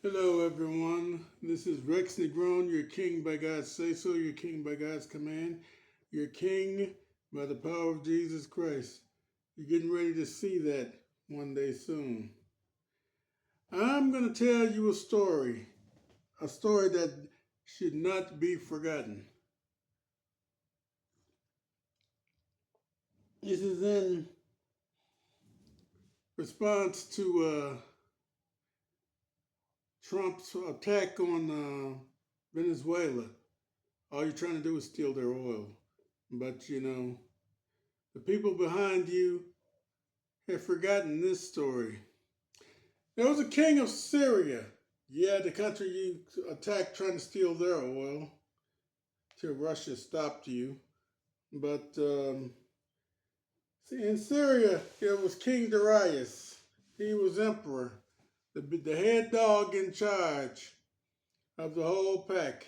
Hello, everyone. This is Rex Negron, your king by God's say-so, your king by God's command, your king by the power of Jesus Christ. You're getting ready to see that one day soon. I'm going to tell you a story that should not be forgotten. This is in response to Trump's attack on Venezuela. All you're trying to do is steal their oil. But, the people behind you have forgotten this story. There was a king of Syria. Yeah, the country you attacked trying to steal their oil till Russia stopped you. But see, in Syria, it was King Darius. He was emperor, the head dog in charge of the whole pack.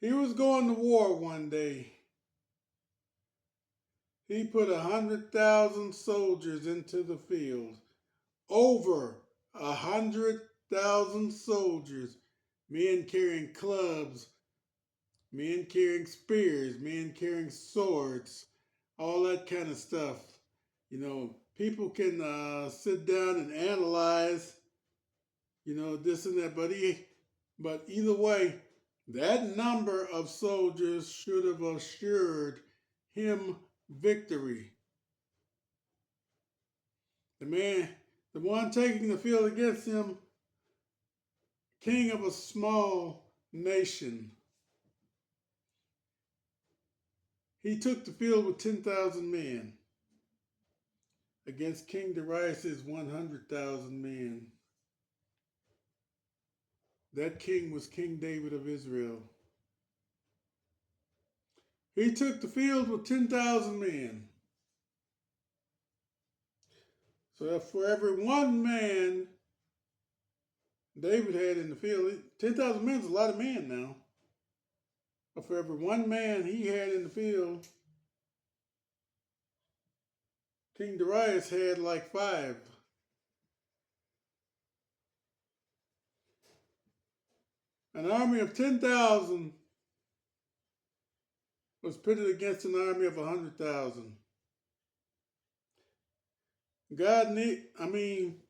He was going to war one day. He put 100,000 soldiers into the field. Over 100,000 soldiers, men carrying clubs, men carrying spears, men carrying swords, all that kind of stuff. People can sit down and analyze, this and that, but either way, that number of soldiers should have assured him victory. The one taking the field against him, king of a small nation. He took the field with 10,000 men against King Darius' 100,000 men. That king was King David of Israel. He took the field with 10,000 men. So for every one man David had in the field, 10,000 men is a lot of men now. But for every one man he had in the field, King Darius had like 5. An army of 10,000 was pitted against an army of 100,000.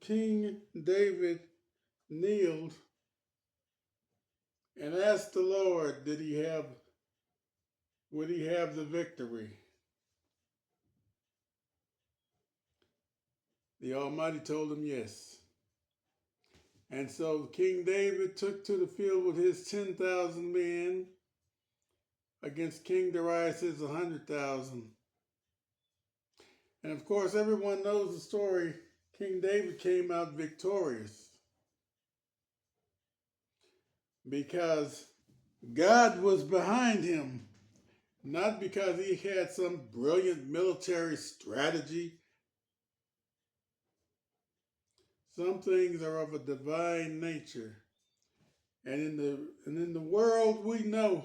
King David kneeled and asked the Lord, would he have the victory? The Almighty told him yes. And so King David took to the field with his 10,000 men against King Darius' 100,000. And of course, everyone knows the story. King David came out victorious because God was behind him, not because he had some brilliant military strategy. Some things are of a divine nature. And in the world we know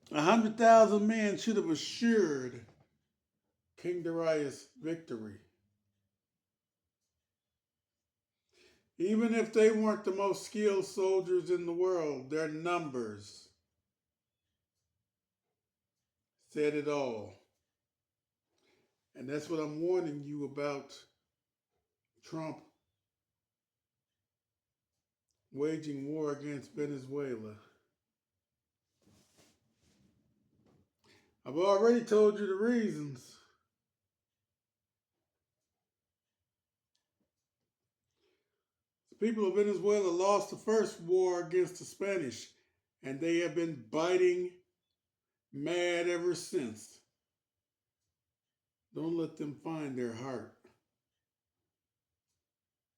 100,000 men should have assured King Darius victory. Even if they weren't the most skilled soldiers in the world, their numbers said it all. And that's what I'm warning you about Trump waging war against Venezuela. I've already told you the reasons. The people of Venezuela lost the first war against the Spanish, and they have been biting mad ever since. Don't let them find their heart.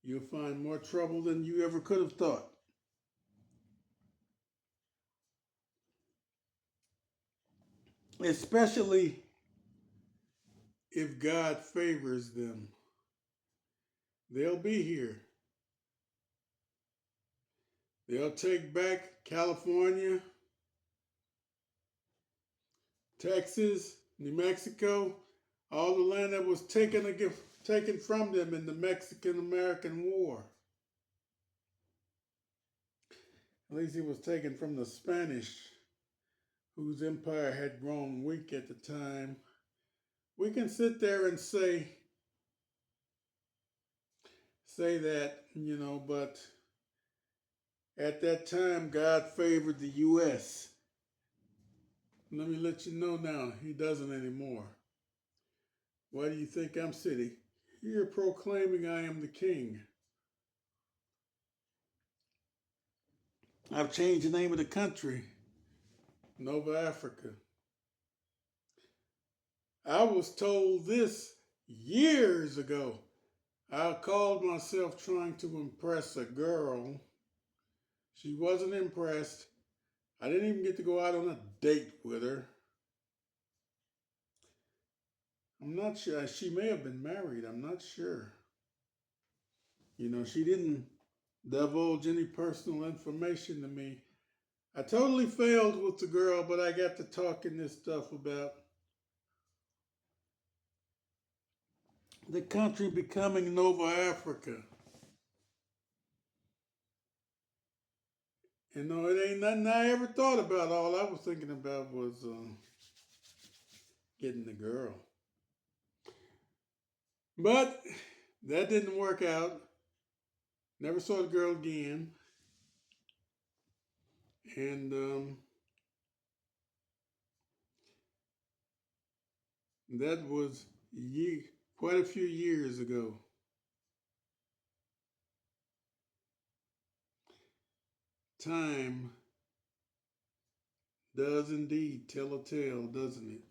You'll find more trouble than you ever could have thought. Especially if God favors them. They'll be here. They'll take back California, Texas, New Mexico, all the land that was taken taken from them in the Mexican-American War. At least it was taken from the Spanish, whose empire had grown weak at the time. We can sit there and say that, but at that time, God favored the U.S. Let me let you know now, he doesn't anymore. Why do you think I'm sitting here proclaiming I am the king? I've changed the name of the country, Nova Africa. I was told this years ago. I called myself trying to impress a girl. She wasn't impressed. I didn't even get to go out on a date with her. I'm not sure. She may have been married. I'm not sure. She didn't divulge any personal information to me. I totally failed with the girl, but I got to talking this stuff about the country becoming Nova Africa. It ain't nothing I ever thought about. All I was thinking about was getting the girl. But that didn't work out. Never saw the girl again. And that was quite a few years ago. Time does indeed tell a tale, doesn't it?